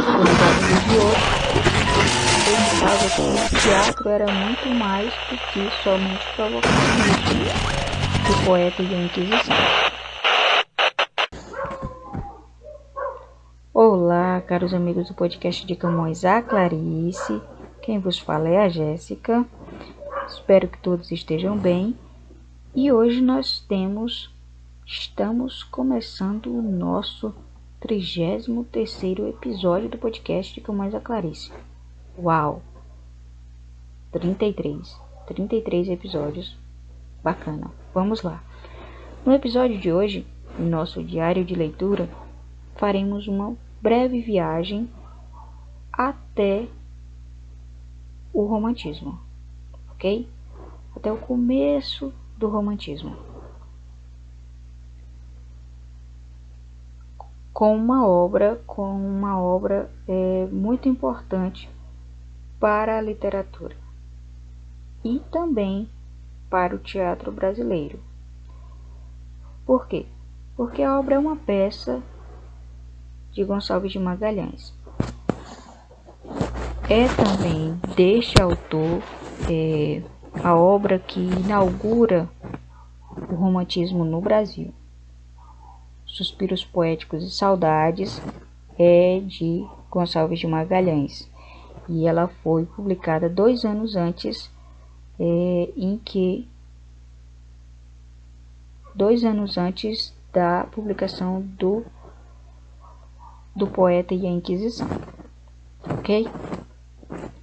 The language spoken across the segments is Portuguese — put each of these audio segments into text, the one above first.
Contado religioso, pensava que o teatro era muito mais do que somente provocação do poeta e a Inquisição. Olá, caros amigos do podcast de Camões, a Clarice. Quem vos fala é a Jéssica. Espero que todos estejam bem. E hoje estamos começando o nosso 33º episódio do podcast de Camões, a Clarice. Uau! 33 episódios. Bacana. Vamos lá. No episódio de hoje, em nosso diário de leitura, faremos uma breve viagem até o romantismo, ok? Até o começo do romantismo. Com uma obra muito importante para a literatura e também para o teatro brasileiro. Por quê? Porque a obra é uma peça de Gonçalves de Magalhães. É também deste autor a obra que inaugura o romantismo no Brasil. Suspiros Poéticos e Saudades é de Gonçalves de Magalhães e ela foi publicada 2 anos antes, 2 anos antes da publicação do Poeta e a Inquisição, ok?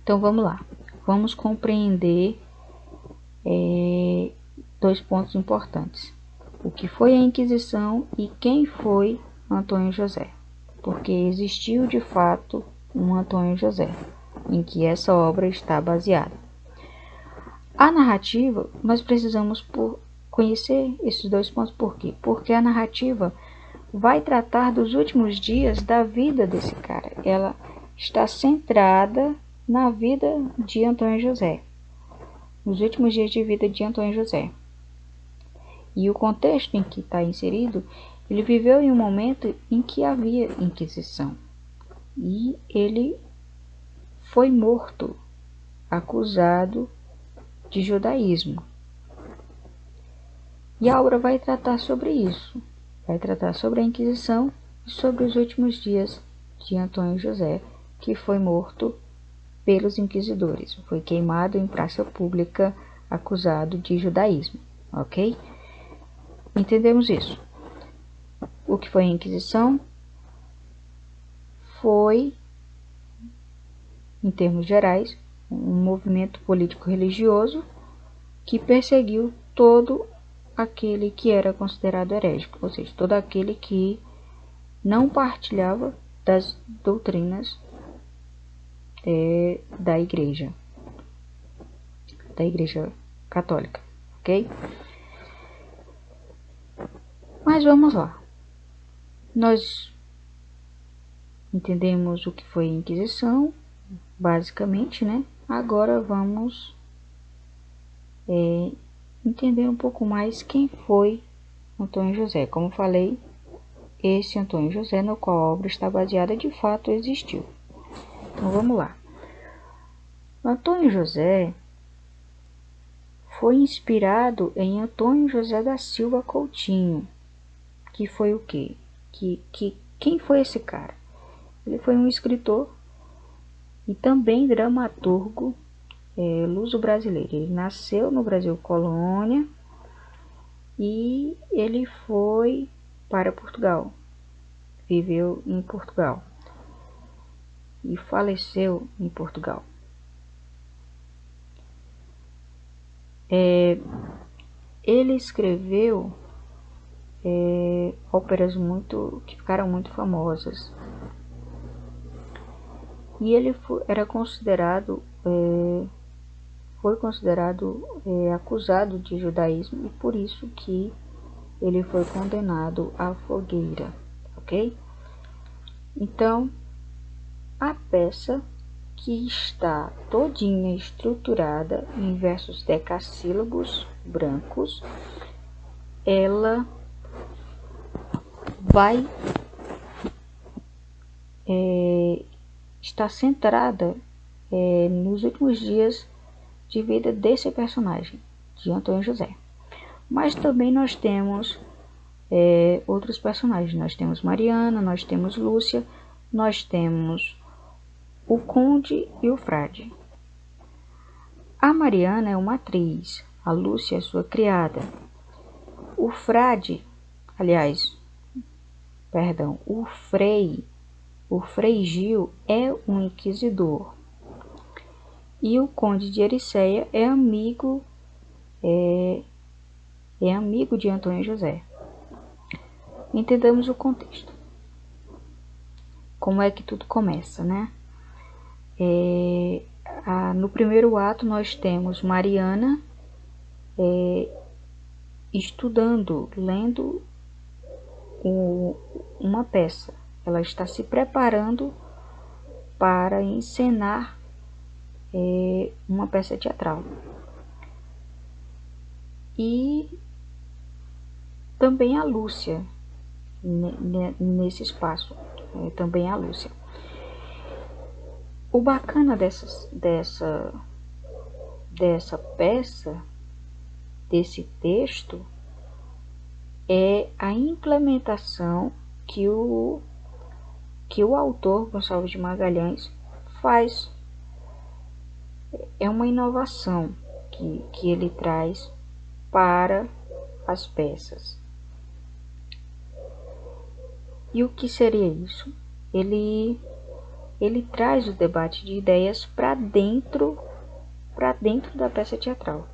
Então vamos lá, vamos compreender 2 pontos importantes: o que foi a Inquisição e quem foi Antônio José, porque existiu de fato um Antônio José, em que essa obra está baseada. A narrativa, nós precisamos conhecer esses 2 pontos. Por quê? Porque a narrativa vai tratar dos últimos dias da vida desse cara. Ela está centrada na vida de Antônio José, nos últimos dias de vida de Antônio José. E o contexto em que está inserido, ele viveu em um momento em que havia Inquisição. E ele foi morto, acusado de judaísmo. E a obra vai tratar sobre isso. Vai tratar sobre a Inquisição e sobre os últimos dias de Antônio José, que foi morto pelos inquisidores. Foi queimado em praça pública, acusado de judaísmo. Ok? Entendemos isso. O que foi a Inquisição? Foi, em termos gerais, um movimento político-religioso que perseguiu todo aquele que era considerado herético, ou seja, todo aquele que não partilhava das doutrinas da Igreja Católica, ok? Mas vamos lá. Nós entendemos o que foi a Inquisição, basicamente, né? Agora vamos entender um pouco mais quem foi Antônio José. Como falei, esse Antônio José, no qual a obra está baseada, de fato existiu. Então vamos lá. Antônio José foi inspirado em Antônio José da Silva Coutinho, que foi o quê? Quem foi esse cara? Ele foi um escritor e também dramaturgo luso-brasileiro. Ele nasceu no Brasil colônia e ele foi para Portugal, viveu em Portugal e faleceu em Portugal. Ele escreveu óperas que ficaram muito famosas e ele foi considerado acusado de judaísmo e por isso que ele foi condenado à fogueira, ok? Então, a peça, que está todinha estruturada em versos decassílabos brancos, ela vai está centrada nos últimos dias de vida desse personagem, de Antônio José. Mas também nós temos outros personagens. Nós temos Mariana, nós temos Lúcia, nós temos o conde e o frade. A Mariana é uma atriz, a Lúcia é sua criada. O frade, o Frei Gil é um inquisidor. E o conde de Ericeia é amigo de Antônio José. Entendamos o contexto. Como é que tudo começa, né? No primeiro ato nós temos Mariana estudando, lendo uma peça. Ela está se preparando para encenar uma peça teatral. E também a Lúcia, nesse espaço, também a Lúcia. O bacana dessa peça, desse texto, é a implementação que o autor, Gonçalves de Magalhães, faz. É uma inovação que ele traz para as peças. E o que seria isso? Ele traz o debate de ideias para dentro da peça teatral.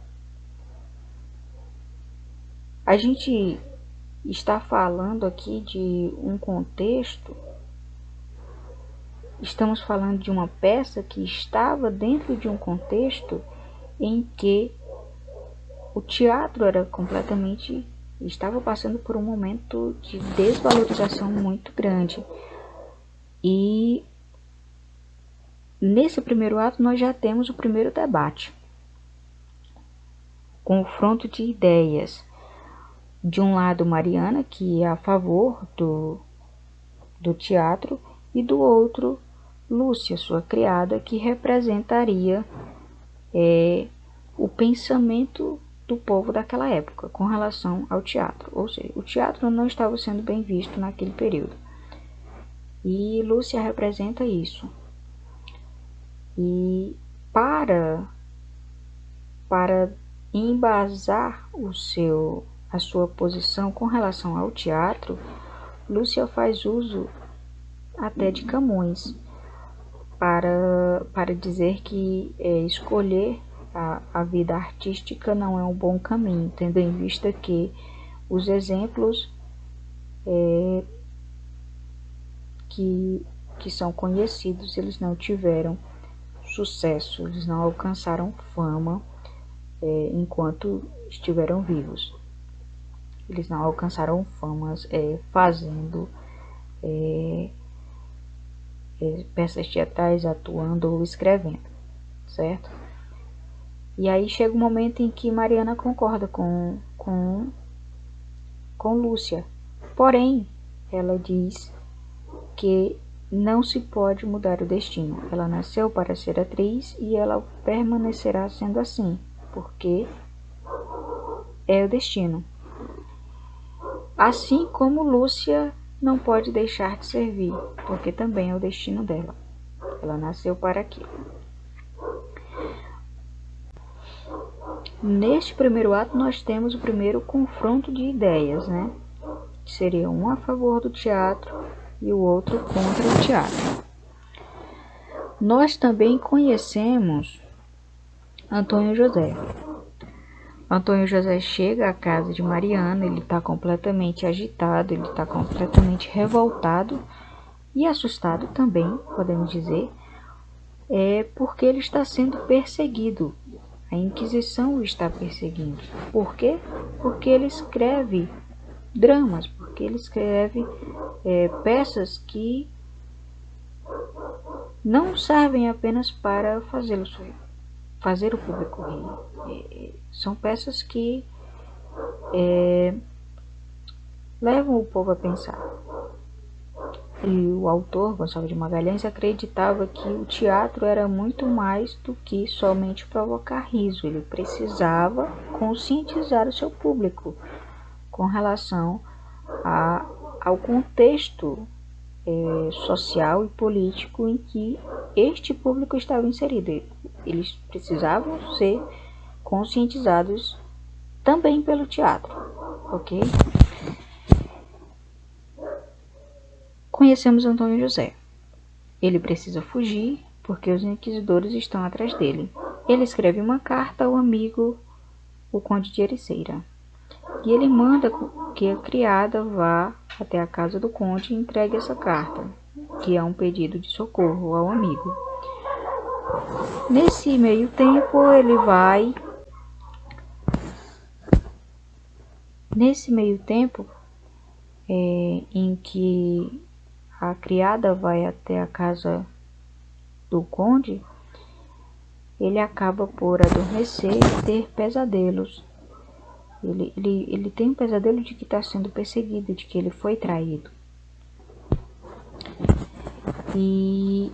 A gente está falando aqui de um contexto, estamos falando de uma peça que estava dentro de um contexto em que o teatro estava passando por um momento de desvalorização muito grande. E nesse primeiro ato nós já temos o primeiro debate, confronto de ideias. De um lado Mariana, que é a favor do teatro, e do outro Lúcia, sua criada, que representaria o pensamento do povo daquela época com relação ao teatro. Ou seja, o teatro não estava sendo bem visto naquele período. E Lúcia representa isso. E para embasar a sua posição com relação ao teatro, Lúcia faz uso até de Camões para dizer que escolher a vida artística não é um bom caminho, tendo em vista que os exemplos que são conhecidos, eles não tiveram sucesso, eles não alcançaram fama enquanto estiveram vivos. Eles não alcançaram fama fazendo peças teatrais, atuando ou escrevendo, certo? E aí chega um momento em que Mariana concorda com Lúcia. Porém, ela diz que não se pode mudar o destino. Ela nasceu para ser atriz e ela permanecerá sendo assim, porque é o destino. Assim como Lúcia não pode deixar de servir, porque também é o destino dela. Ela nasceu para aquilo. Neste primeiro ato nós temos o primeiro confronto de ideias, né? Que seria um a favor do teatro e o outro contra o teatro. Nós também conhecemos Antônio José. Antônio José chega à casa de Mariana, ele está completamente agitado, ele está completamente revoltado e assustado também, podemos dizer, porque ele está sendo perseguido. A Inquisição o está perseguindo. Por quê? Porque ele escreve dramas, porque ele escreve peças que não servem apenas para fazer o público rir. São peças que levam o povo a pensar. o autor, Gonçalves de Magalhães, acreditava que o teatro era muito mais do que somente provocar riso. Ele precisava conscientizar o seu público com relação ao contexto social e político em que este público estava inserido. Eles precisavam ser conscientizados também pelo teatro, ok? Conhecemos Antônio José. Ele precisa fugir porque os inquisidores estão atrás dele. Ele escreve uma carta ao amigo, o Conde de Ericeira, e ele manda que a criada vá até a casa do conde e entregue essa carta, que é um pedido de socorro ao amigo. Nesse meio tempo, em que a criada vai até a casa do conde, ele acaba por adormecer e ter pesadelos. Ele tem um pesadelo de que está sendo perseguido, de que ele foi traído. E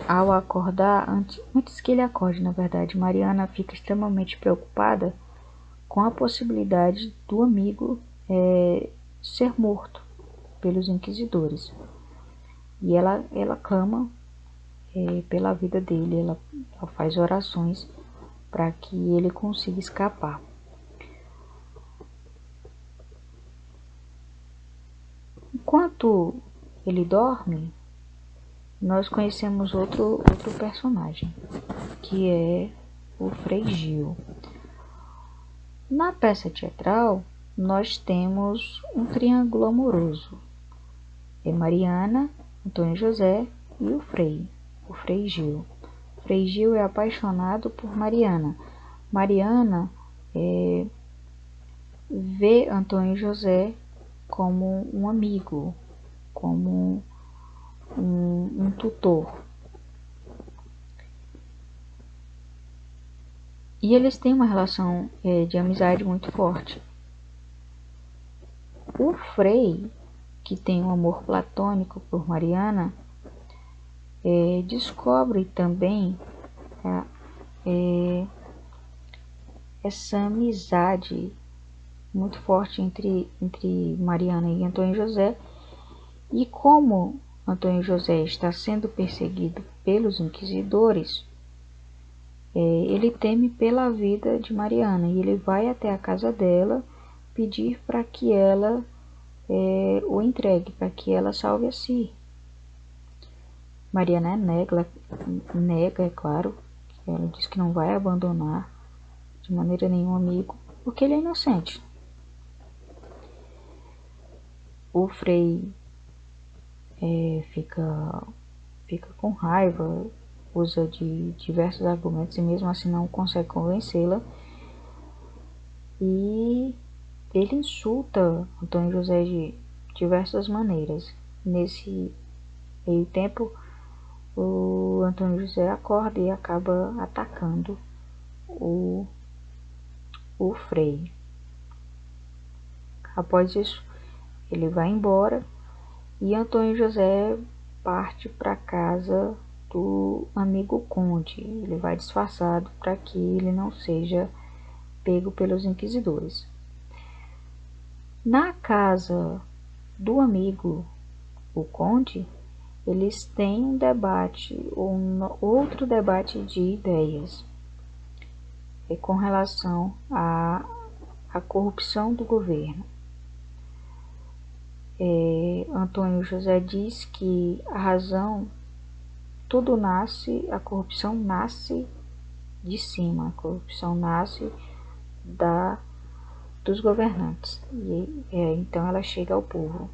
ao acordar, antes que ele acorde, na verdade, Mariana fica extremamente preocupada com a possibilidade do amigo ser morto pelos inquisidores. E ela clama pela vida dele, ela faz orações para que ele consiga escapar. Enquanto ele dorme, nós conhecemos outro personagem, que é o Frei Gil. Na peça teatral, nós temos um triângulo amoroso. É Mariana, Antônio José e o Frei Gil. O Frei Gil é apaixonado por Mariana. Mariana vê Antônio José como um amigo, como um tutor. E eles têm uma relação de amizade muito forte. O Frei, que tem um amor platônico por Mariana, descobre também essa amizade muito forte entre Mariana e Antônio José, e como Antônio José está sendo perseguido pelos inquisidores, ele teme pela vida de Mariana e ele vai até a casa dela pedir para que ela o entregue, para que ela salve a si. Mariana nega, é claro. Ela diz que não vai abandonar de maneira nenhuma o amigo, porque ele é inocente. O Frei fica com raiva, usa de diversos argumentos e mesmo assim não consegue convencê-la. E ele insulta Antônio José de diversas maneiras. Nesse meio tempo, o Antônio José acorda e acaba atacando o Frei. Após isso, ele vai embora e Antônio José parte para a casa do amigo conde. Ele vai disfarçado para que ele não seja pego pelos inquisidores. Na casa do amigo, o conde, eles têm um debate, outro debate de ideias com relação à corrupção do governo. Antônio José diz que a corrupção nasce de cima, a corrupção nasce dos governantes, e então ela chega ao povo.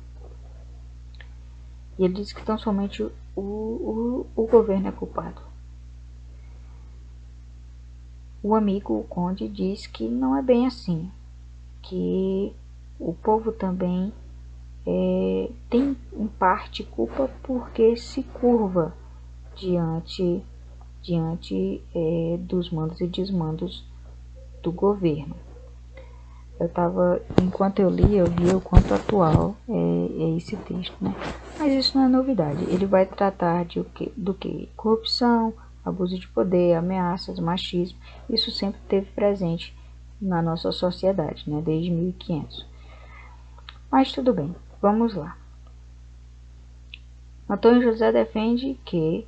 E ele diz que tão somente o governo é culpado. O amigo, o conde, diz que não é bem assim, que o povo também tem em parte culpa porque se curva diante dos mandos e desmandos do governo. enquanto eu li, eu vi o quanto atual é esse texto, né? Mas isso não é novidade. Ele vai tratar do que? Corrupção, abuso de poder, ameaças, machismo. Isso sempre esteve presente na nossa sociedade, né? Desde 1500. Mas tudo bem, vamos lá. Antônio José defende que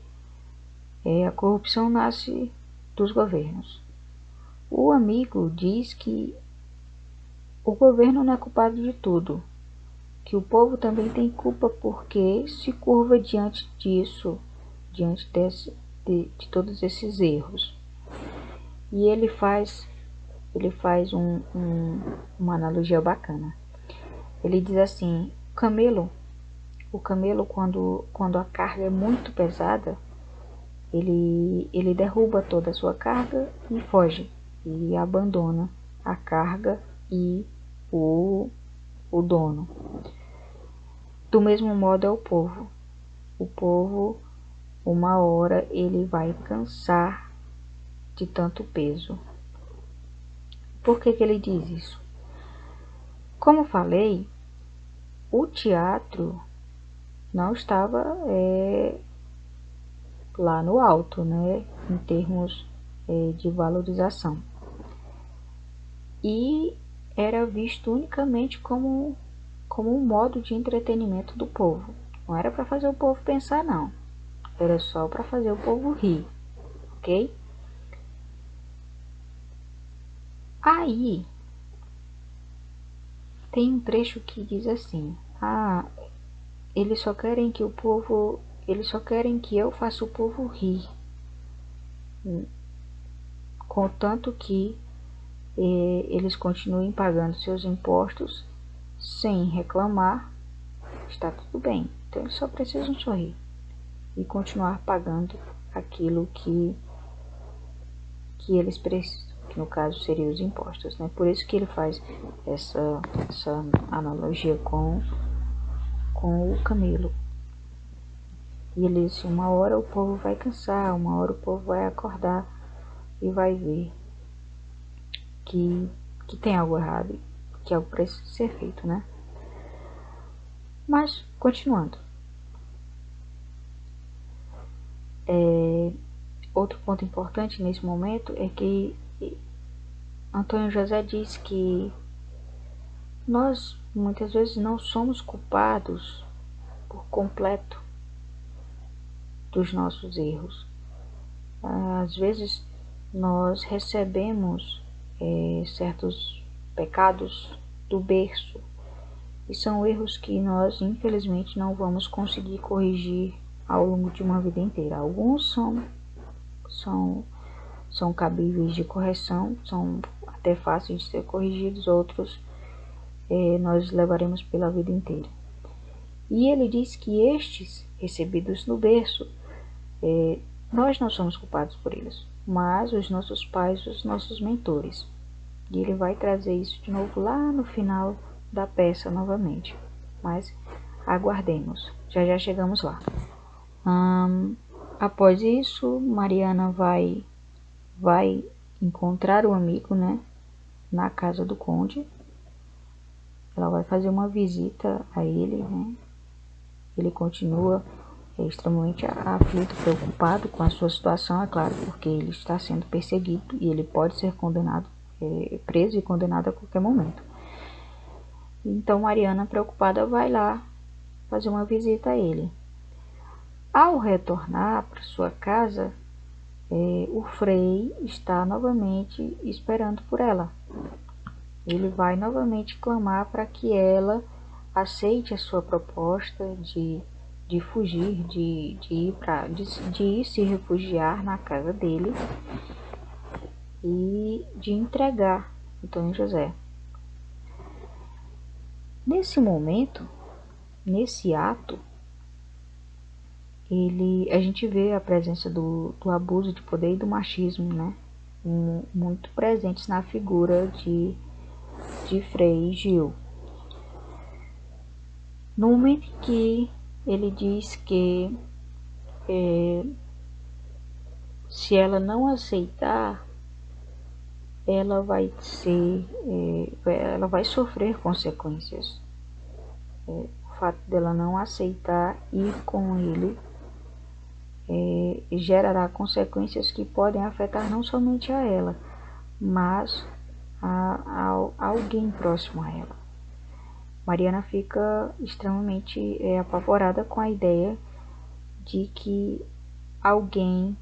a corrupção nasce dos governos. O amigo diz que o governo não é culpado de tudo, que o povo também tem culpa porque se curva diante disso, diante de todos esses erros. E ele faz uma analogia bacana. Ele diz assim: o camelo quando a carga é muito pesada, ele derruba toda a sua carga e foge, e abandona a carga e o dono. Do mesmo modo é o povo. O povo, uma hora, ele vai cansar de tanto peso. Por que ele diz isso? Como falei, o teatro não estava lá no alto, né, em termos de valorização. E era visto unicamente como um modo de entretenimento do povo. Não era para fazer o povo pensar, não. Era só para fazer o povo rir, ok? Aí, tem um trecho que diz assim: eles só querem que eu faça o povo rir, contanto que eles continuem pagando seus impostos sem reclamar, está tudo bem. Então eles só precisam sorrir e continuar pagando aquilo que eles precisam, que no caso seriam os impostos, né? Por isso que ele faz essa analogia com o camelo. E ele diz: uma hora o povo vai cansar, uma hora o povo vai acordar e vai ver que tem algo errado, que algo precisa ser feito, né? Mas, continuando. Outro ponto importante nesse momento é que Antônio José diz que nós muitas vezes não somos culpados por completo dos nossos erros. Às vezes nós recebemos certos pecados do berço, e são erros que nós infelizmente não vamos conseguir corrigir ao longo de uma vida inteira. Alguns são cabíveis de correção, são até fáceis de ser corrigidos, outros nós levaremos pela vida inteira. E ele diz que estes recebidos no berço, nós não somos culpados por eles, mas os nossos pais, os nossos mentores. E ele vai trazer isso de novo lá no final da peça novamente. Mas aguardemos, já chegamos lá. Após isso, Mariana vai encontrar o amigo, né, na casa do conde. Ela vai fazer uma visita a ele, né? Ele continua extremamente aflito, preocupado com a sua situação, é claro, porque ele está sendo perseguido e ele pode ser condenado, preso e condenado a qualquer momento. Então Mariana, preocupada, vai lá fazer uma visita a ele. Ao retornar para sua casa, o Frei está novamente esperando por ela. Ele vai novamente clamar para que ela aceite a sua proposta de fugir, de ir se refugiar na casa dele e de entregar Antônio José. Nesse momento, nesse ato, a gente vê a presença do abuso de poder e do machismo, né? Muito presentes na figura de Frei Gil. No momento em que ele diz que se ela não aceitar ela vai ela vai sofrer consequências. O fato dela não aceitar ir com ele gerará consequências que podem afetar não somente a ela, mas a alguém próximo a ela. Mariana fica extremamente apavorada com a ideia de que alguém,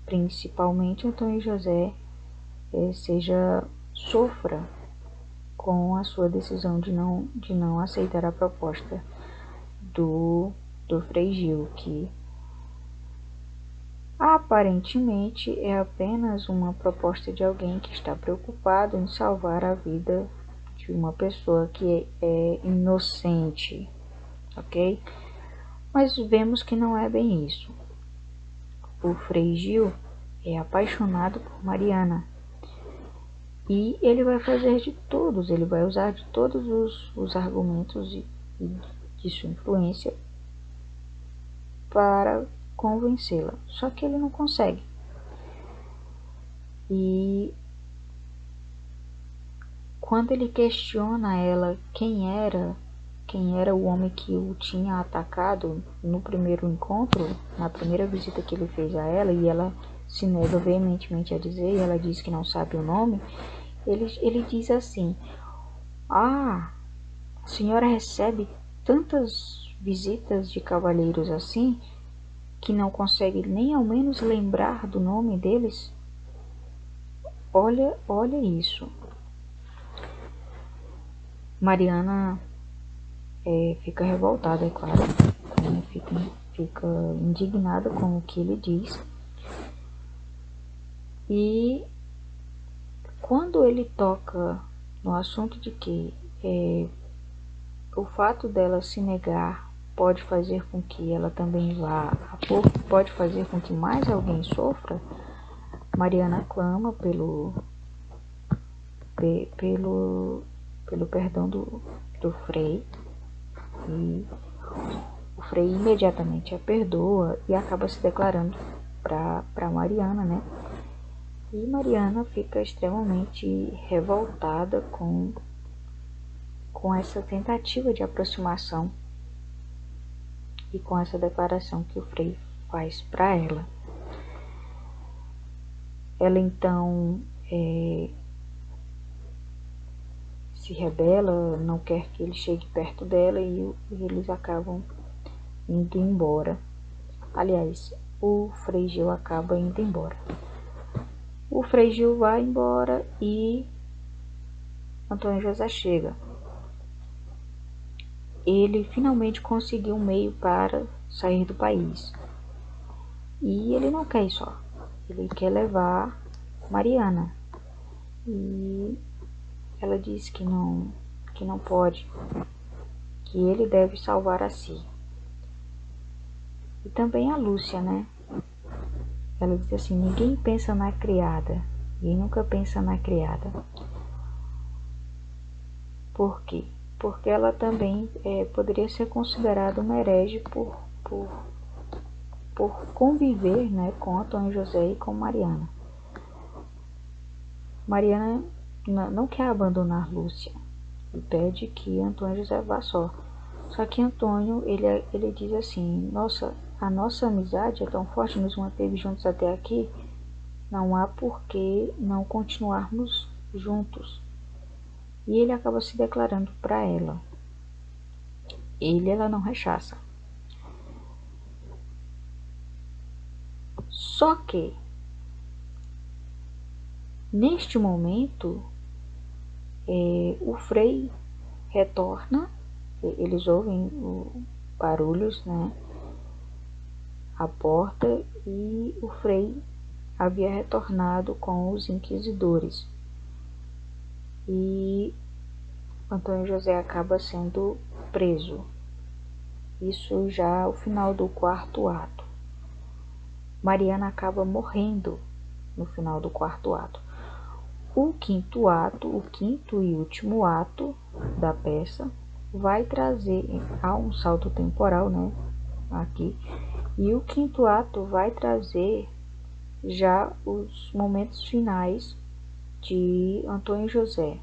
principalmente Antônio José, sofra com a sua decisão de não aceitar a proposta do Frei Gil, que aparentemente é apenas uma proposta de alguém que está preocupado em salvar a vida de uma pessoa que é inocente, ok? Mas vemos que não é bem isso. O Frei Gil é apaixonado por Mariana e ele vai fazer de todos, ele vai usar de todos os argumentos e de sua influência para convencê-la. Só que ele não consegue. E quando ele questiona ela quem era o homem que o tinha atacado no primeiro encontro, na primeira visita que ele fez a ela, e ela se nega veementemente a dizer, e ela diz que não sabe o nome, ele diz assim: a senhora recebe tantas visitas de cavalheiros assim que não consegue nem ao menos lembrar do nome deles? Olha isso. Mariana fica revoltada, é claro, fica indignada com o que ele diz. E quando ele toca no assunto de que o fato dela se negar pode fazer com que ela também vá pode fazer com que mais alguém sofra, Mariana clama pelo perdão do Frei, e o Frei imediatamente a perdoa e acaba se declarando para Mariana, né? E Mariana fica extremamente revoltada com essa tentativa de aproximação e com essa declaração que o Frei faz para ela. Ela então se rebela, não quer que ele chegue perto dela e eles acabam indo embora. Aliás, o Frei Gil acaba indo embora. O Frei Gil vai embora e Antônio José chega. Ele finalmente conseguiu um meio para sair do país. E ele não quer ir só. Ele quer levar Mariana. E ela diz que não pode, que ele deve salvar a si. E também a Lúcia, né? Ela diz assim: ninguém pensa na criada. Ninguém nunca pensa na criada. Por quê? Porque ela também poderia ser considerada uma herege por conviver, né, com Antônio José e com Mariana. Mariana não quer abandonar Lúcia e pede que Antônio José vá só. Só que Antônio, ele diz assim: a nossa amizade é tão forte, nos manteve juntos até aqui, não há por que não continuarmos juntos. E ele acaba se declarando para ela. Ela não rechaça. Só que, neste momento, o Frei retorna, eles ouvem barulhos, né, à porta, e o Frei havia retornado com os inquisidores. E Antônio José acaba sendo preso. Isso já ao final do 4º ato. Mariana acaba morrendo no final do 4º ato. O 5º ato, o 5º e último ato da peça, vai trazer, há um salto temporal, né, aqui, e o 5º ato vai trazer já os momentos finais de Antônio José.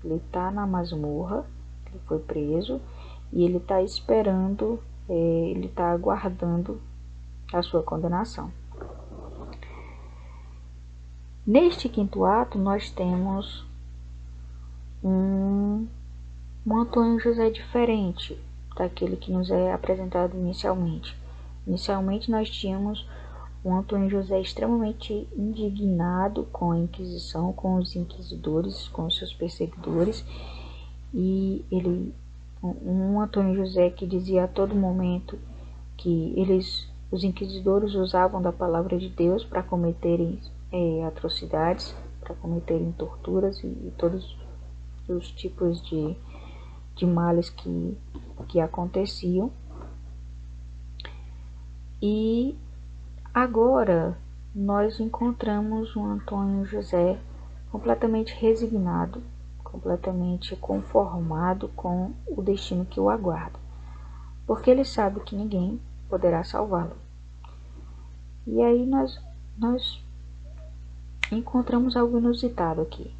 Ele está na masmorra, ele foi preso e ele está esperando, ele está aguardando a sua condenação. Neste quinto ato, nós temos um Antônio José diferente daquele que nos é apresentado inicialmente. Inicialmente, nós tínhamos um Antônio José extremamente indignado com a Inquisição, com os inquisidores, com os seus perseguidores, e um Antônio José que dizia a todo momento que os inquisidores usavam da palavra de Deus para cometerem atrocidades, para cometerem torturas e todos os tipos de males que aconteciam. E agora nós encontramos um Antônio José completamente resignado, completamente conformado com o destino que o aguarda, porque ele sabe que ninguém poderá salvá-lo. E aí nós encontramos algo inusitado aqui.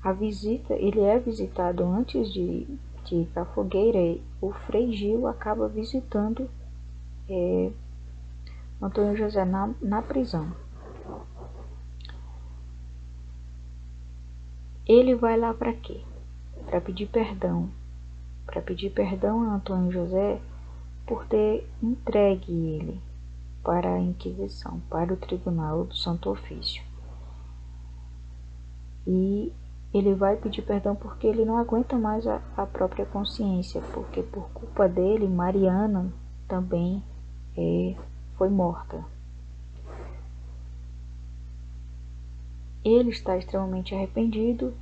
A visita, ele é visitado antes de ir para a fogueira, e o Frei Gil acaba visitando Antônio José na prisão. Ele vai lá para quê? Para pedir perdão. Para pedir perdão a Antônio José por ter entregue ele para a Inquisição, para o Tribunal do Santo Ofício. E ele vai pedir perdão porque ele não aguenta mais a própria consciência, porque por culpa dele, Mariana também foi morta. Ele está extremamente arrependido,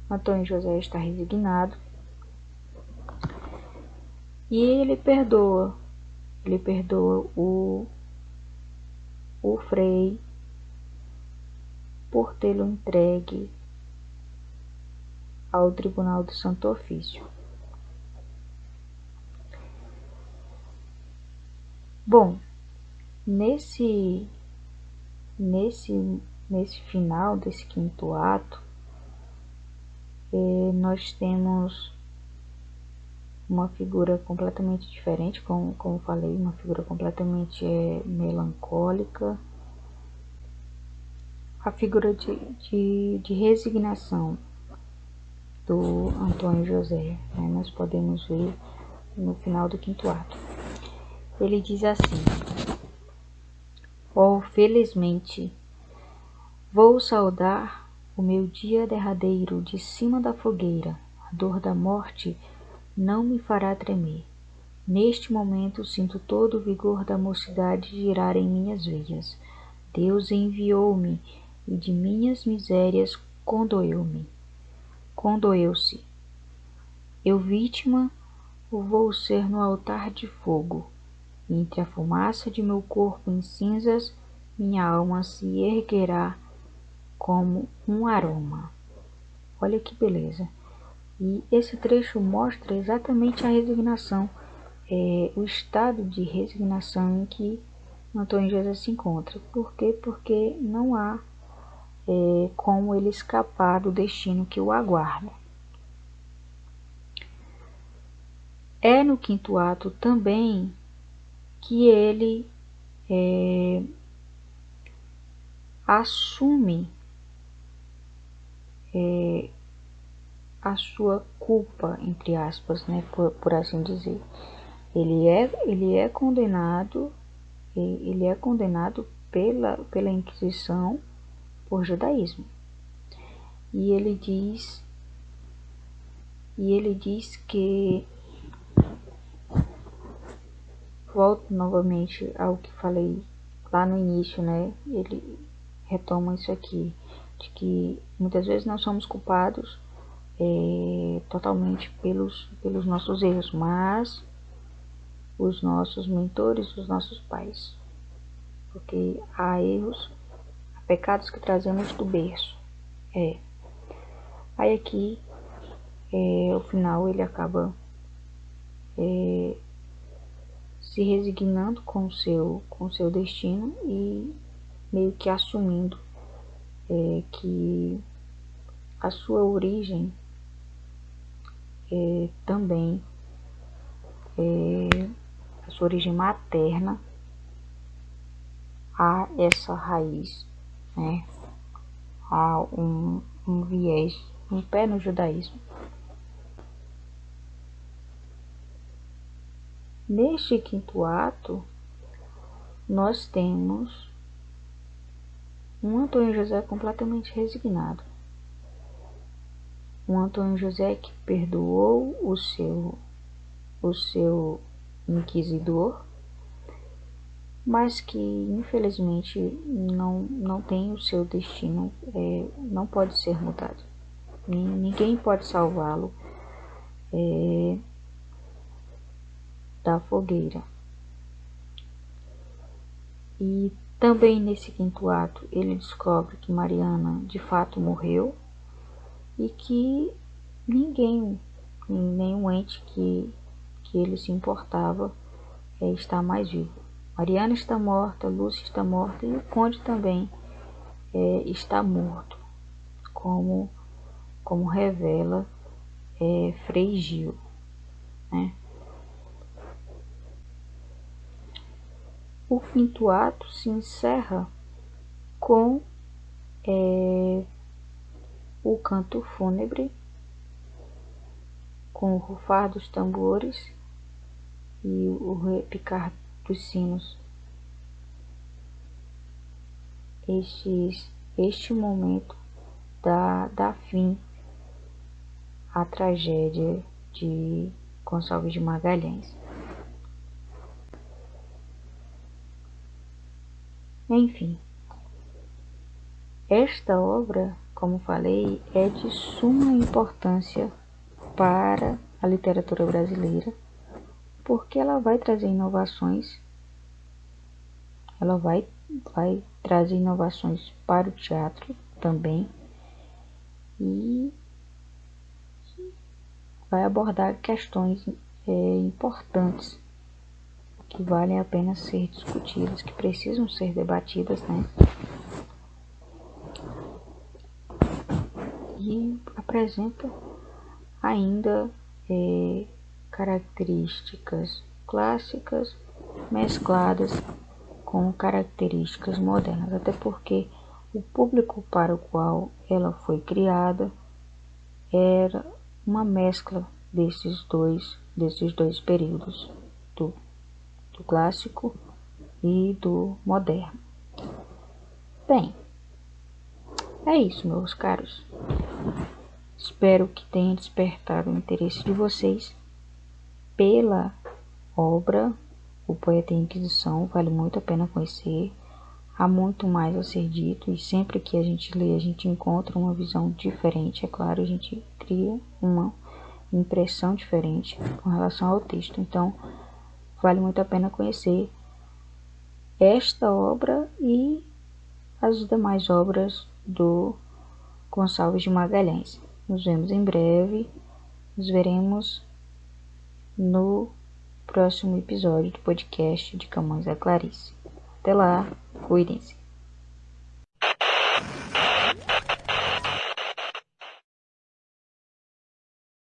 Antônio José está resignado, e ele perdoa o Frei por tê-lo entregue ao Tribunal do Santo Ofício. Bom, nesse final desse quinto ato, nós temos uma figura completamente diferente, como falei, uma figura completamente melancólica, a figura de resignação do Antônio José, né? Nós podemos ver no final do quinto ato. Ele diz assim: "Oh, felizmente, vou saudar o meu dia derradeiro de cima da fogueira. A dor da morte não me fará tremer. Neste momento sinto todo o vigor da mocidade girar em minhas veias. Deus enviou-me e de minhas misérias condoeu-se. Eu vítima vou ser no altar de fogo. Entre a fumaça de meu corpo em cinzas, minha alma se erguerá como um aroma." Olha que beleza. E esse trecho mostra exatamente a resignação, o estado de resignação em que Antônio José se encontra. Por quê? Porque não há como ele escapar do destino que o aguarda. É no quinto ato também que ele assume a sua culpa, entre aspas, né, por assim dizer. Ele é condenado pela Inquisição por judaísmo. E ele diz que, volto novamente ao que falei lá no início, né? Ele retoma isso aqui, de que muitas vezes nós somos culpados totalmente pelos nossos erros, mas os nossos mentores, os nossos pais, porque há erros, há pecados que trazemos do berço. Aí aqui, ao final, ele acaba se resignando com o seu destino e meio que assumindo que a sua origem também, a sua origem materna, há essa raiz, né? Há um viés, um pé no judaísmo. Neste quinto ato, nós temos um Antônio José completamente resignado. Um Antônio José que perdoou o seu inquisidor, mas que infelizmente não tem o seu destino, não pode ser mudado. Ninguém pode salvá-lo da fogueira. E também nesse quinto ato ele descobre que Mariana de fato morreu e que ninguém, nenhum ente que ele se importava está mais vivo. Mariana está morta, Lúcia está morta e o conde também está morto, como revela Frei Gil, né? O quinto ato se encerra com o canto fúnebre, com o rufar dos tambores e o repicar dos sinos. Este momento dá fim à tragédia de Gonçalves de Magalhães. Enfim, esta obra, como falei, é de suma importância para a literatura brasileira, porque ela vai trazer inovações, ela vai trazer inovações para o teatro também, e vai abordar questões importantes que valem a pena ser discutidas, que precisam ser debatidas, né? E apresenta ainda características clássicas mescladas com características modernas, até porque o público para o qual ela foi criada era uma mescla desses dois períodos, do clássico e do moderno. Bem, é isso, meus caros. Espero que tenha despertado o interesse de vocês pela obra O Poeta e a Inquisição. Vale muito a pena conhecer. Há muito mais a ser dito, e sempre que a gente lê, a gente encontra uma visão diferente. É claro, a gente cria uma impressão diferente com relação ao texto. Então, vale muito a pena conhecer esta obra e as demais obras do Gonçalves de Magalhães. Nos vemos em breve. Nos veremos no próximo episódio do podcast de Camões da Clarice. Até lá, cuidem-se.